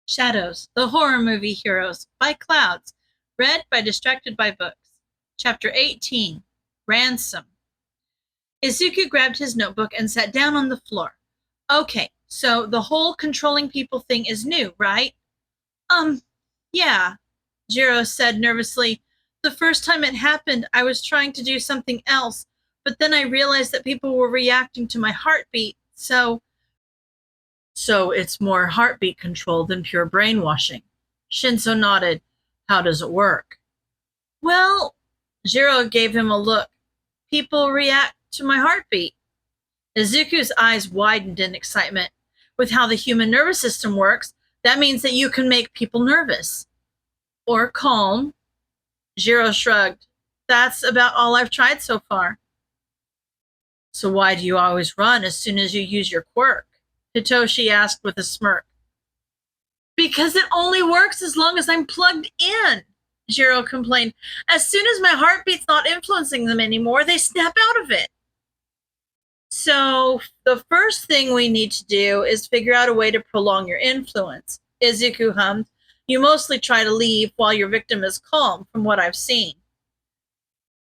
Shadows, the horror movie heroes, by Clouds, read by Distracted by Books. Chapter 18, Ransom. Izuku grabbed his notebook and sat down on the floor. Okay, so the whole controlling people thing is new, right? Yeah, Jiro said nervously. The first time it happened, I was trying to do something else, but then I realized that people were reacting to my heartbeat, So it's more heartbeat control than pure brainwashing. Shinso nodded. How does it work? Well, Jiro gave him a look. People react to my heartbeat. Izuku's eyes widened in excitement. With how the human nervous system works, that means that you can make people nervous. Or calm. Jiro shrugged. That's about all I've tried so far. So why do you always run as soon as you use your quirk? Hitoshi asked with a smirk. Because it only works as long as I'm plugged in, Jiro complained. As soon as my heartbeat's not influencing them anymore, they snap out of it. So the first thing we need to do is figure out a way to prolong your influence, Izuku hummed. You mostly try to leave while your victim is calm, from what I've seen.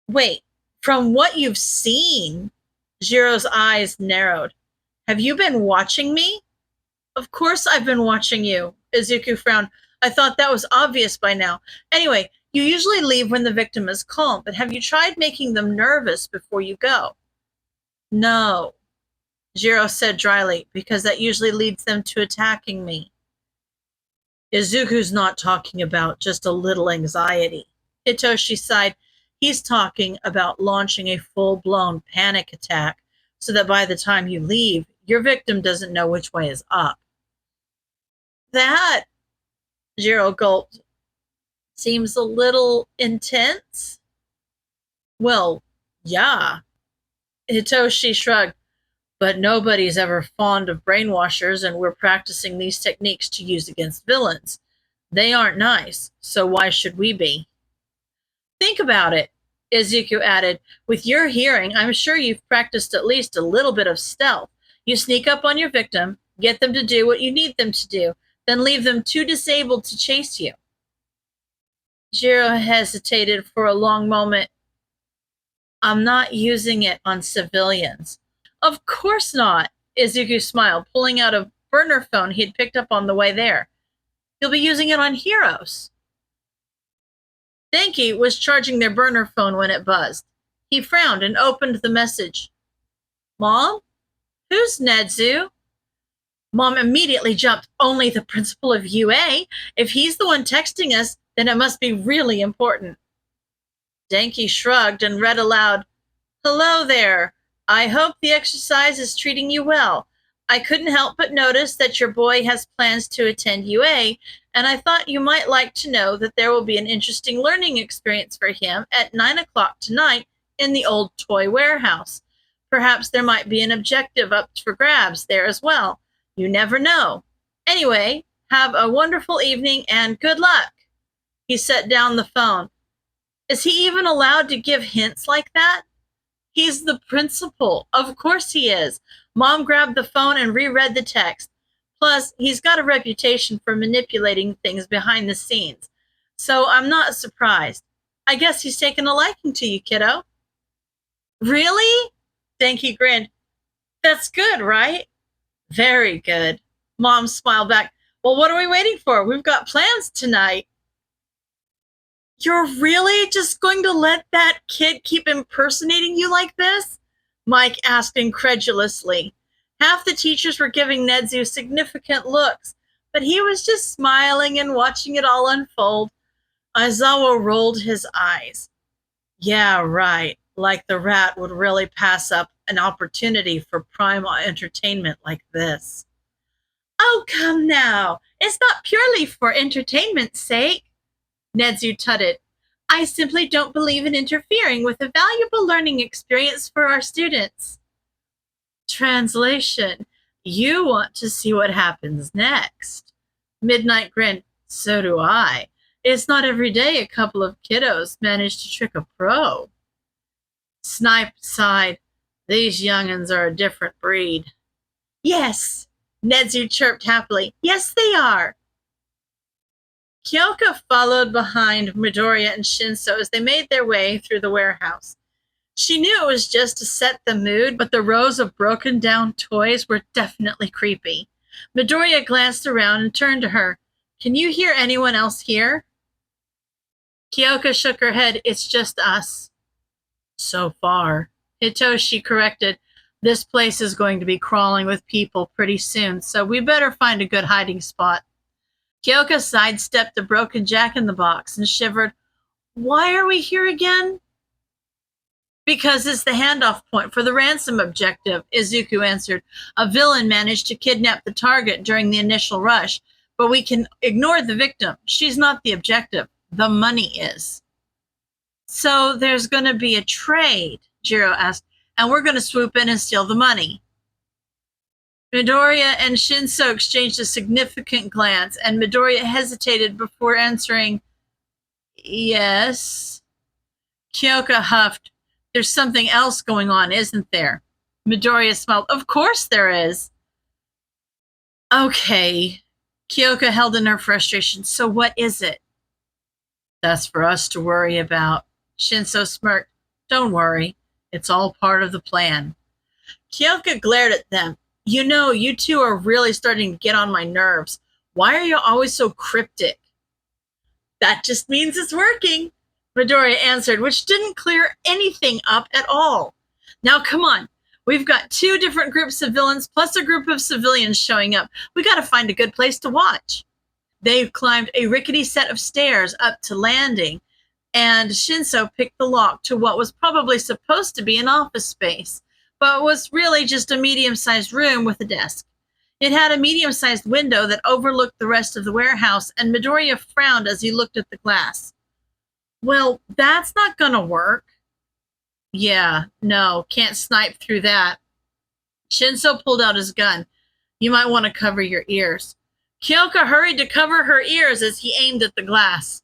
Wait, from what you've seen? Jiro's eyes narrowed. Have you been watching me? Of course I've been watching you, Izuku frowned. I thought that was obvious by now. Anyway, you usually leave when the victim is calm, but have you tried making them nervous before you go? No, Jiro said dryly, because that usually leads them to attacking me. Izuku's not talking about just a little anxiety. Hitoshi sighed. He's talking about launching a full-blown panic attack so that by the time you leave, your victim doesn't know which way is up. That, Jiro gulped, seems a little intense. Well, yeah. Hitoshi shrugged. But nobody's ever fond of brainwashers, and we're practicing these techniques to use against villains. They aren't nice, so why should we be? Think about it, Izuku added. With your hearing, I'm sure you've practiced at least a little bit of stealth. You sneak up on your victim, get them to do what you need them to do, then leave them too disabled to chase you. Jiro hesitated for a long moment. I'm not using it on civilians. Of course not, Izuku smiled, pulling out a burner phone he had picked up on the way there. You'll be using it on heroes. Denki was charging their burner phone when it buzzed. He frowned and opened the message. Mom? Who's Nedzu? Mom immediately jumped. Only the principal of UA. If he's the one texting us, then it must be really important. Denki shrugged and read aloud, Hello there. I hope the exercise is treating you well. I couldn't help but notice that your boy has plans to attend UA, and I thought you might like to know that there will be an interesting learning experience for him at 9 o'clock tonight in the old toy warehouse. Perhaps there might be an objective up for grabs there as well. You never know. Anyway, have a wonderful evening and good luck. He set down the phone. Is he even allowed to give hints like that? He's the principal. Of course he is. Mom grabbed the phone and reread the text. Plus, he's got a reputation for manipulating things behind the scenes. So I'm not surprised. I guess he's taken a liking to you, kiddo. Really? Denki grinned. That's good, right? Very good. Mom smiled back. Well, what are we waiting for? We've got plans tonight. You're really just going to let that kid keep impersonating you like this? Mike asked incredulously. Half the teachers were giving Nedzu significant looks, but he was just smiling and watching it all unfold. Aizawa rolled his eyes. Yeah, right. Like the rat would really pass up an opportunity for prime entertainment like this. Oh, come now. It's not purely for entertainment's sake. Nedzu tutted. I simply don't believe in interfering with a valuable learning experience for our students. Translation. You want to see what happens next. Midnight grinned. So do I. It's not every day a couple of kiddos manage to trick a pro. Snipe sighed. These young'uns are a different breed. Yes, Nedzu chirped happily. Yes, they are. Kyoka followed behind Midoriya and Shinso as they made their way through the warehouse. She knew it was just to set the mood, but the rows of broken down toys were definitely creepy. Midoriya glanced around and turned to her. Can you hear anyone else here? Kyoka shook her head. It's just us. So far. Hitoshi corrected. This place is going to be crawling with people pretty soon, so we better find a good hiding spot. Kyoka sidestepped the broken jack-in-the-box and shivered. Why are we here again? Because it's the handoff point for the ransom objective, Izuku answered. A villain managed to kidnap the target during the initial rush, but we can ignore the victim. She's not the objective. The money is. So there's going to be a trade, Jiro asked, and we're going to swoop in and steal the money. Midoriya and Shinso exchanged a significant glance, and Midoriya hesitated before answering, yes. Kyoka huffed. There's something else going on, isn't there? Midoriya smiled. Of course there is. Okay. Kyoka held in her frustration. So what is it? That's for us to worry about. Shinso smirked. Don't worry. It's all part of the plan. Kyoka glared at them. You know, you two are really starting to get on my nerves. Why are you always so cryptic? That just means it's working, Midoriya answered, which didn't clear anything up at all. Now, come on. We've got two different groups of villains plus a group of civilians showing up. We got to find a good place to watch. They climbed a rickety set of stairs up to landing, and Shinso picked the lock to what was probably supposed to be an office space, but was really just a medium-sized room with a desk. It had a medium-sized window that overlooked the rest of the warehouse, and Midoriya frowned as he looked at the glass. Well, that's not gonna work. Yeah, no, can't snipe through that. Shinso pulled out his gun. You might want to cover your ears. Kyoka hurried to cover her ears as he aimed at the glass.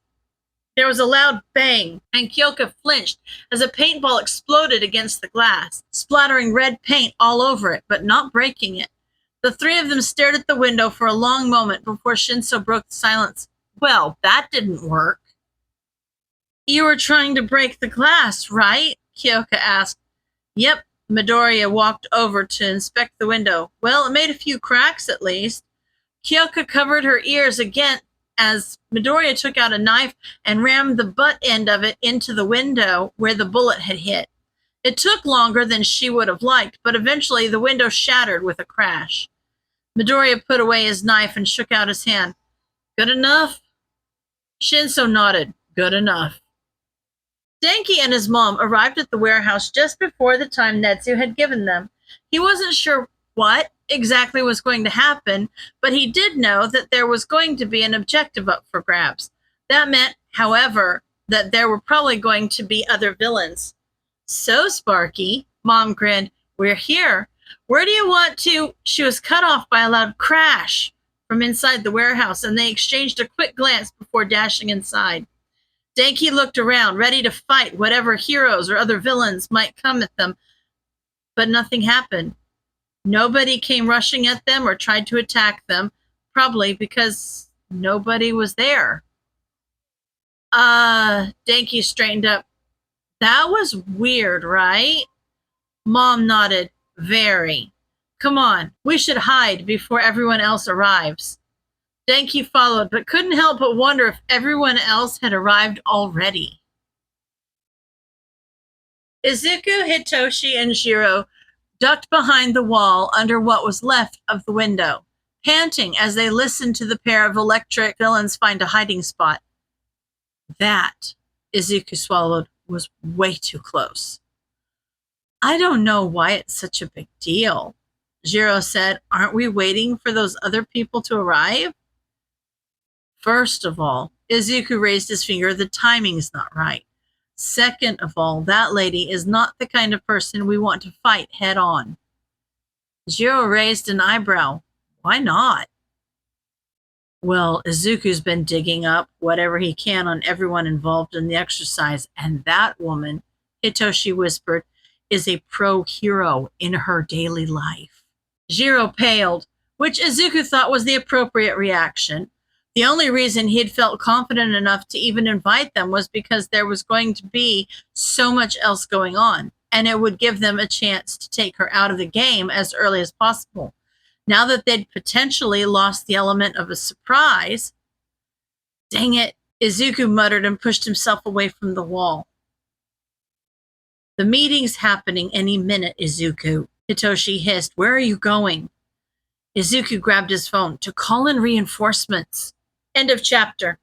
There was a loud bang, and Kyoka flinched as a paintball exploded against the glass, splattering red paint all over it, but not breaking it. The three of them stared at the window for a long moment before Shinso broke the silence. Well, that didn't work. You were trying to break the glass, right? Kyoka asked. Yep. Midoriya walked over to inspect the window. Well, it made a few cracks at least. Kyoka covered her ears again as Midoriya took out a knife and rammed the butt end of it into the window where the bullet had hit. It took longer than she would have liked, but eventually the window shattered with a crash. Midoriya put away his knife and shook out his hand. Good enough? Shinso nodded. Good enough. Denki and his mom arrived at the warehouse just before the time Netsu had given them. He wasn't sure what exactly was going to happen, but he did know that there was going to be an objective up for grabs. That meant, however, that there were probably going to be other villains. So, Sparky, Mom grinned, we're here. Where do you want to? She was cut off by a loud crash from inside the warehouse, and they exchanged a quick glance before dashing inside. Denki looked around, ready to fight whatever heroes or other villains might come at them, but nothing happened. Nobody came rushing at them or tried to attack them, probably because nobody was there. Denki straightened up. That was weird, right? Mom nodded. Very. Come on, we should hide before everyone else arrives. Denki followed, but couldn't help but wonder if everyone else had arrived already. Izuku, Hitoshi, and Jiro ducked behind the wall under what was left of the window, panting as they listened to the pair of electric villains find a hiding spot. That, Izuku swallowed, was way too close. I don't know why it's such a big deal, Jiro said. Aren't we waiting for those other people to arrive? First of all, Izuku raised his finger, the timing's not right. Second of all, that lady is not the kind of person we want to fight head on. Jiro raised an eyebrow. Why not? Well, Izuku's been digging up whatever he can on everyone involved in the exercise, and that woman, Hitoshi whispered, is a pro-hero in her daily life. Jiro paled, which Izuku thought was the appropriate reaction. The only reason he'd felt confident enough to even invite them was because there was going to be so much else going on, and it would give them a chance to take her out of the game as early as possible. Now that they'd potentially lost the element of a surprise, dang it, Izuku muttered and pushed himself away from the wall. The meeting's happening any minute, Izuku, Hitoshi hissed. Where are you going? Izuku grabbed his phone. To call in reinforcements. End of chapter.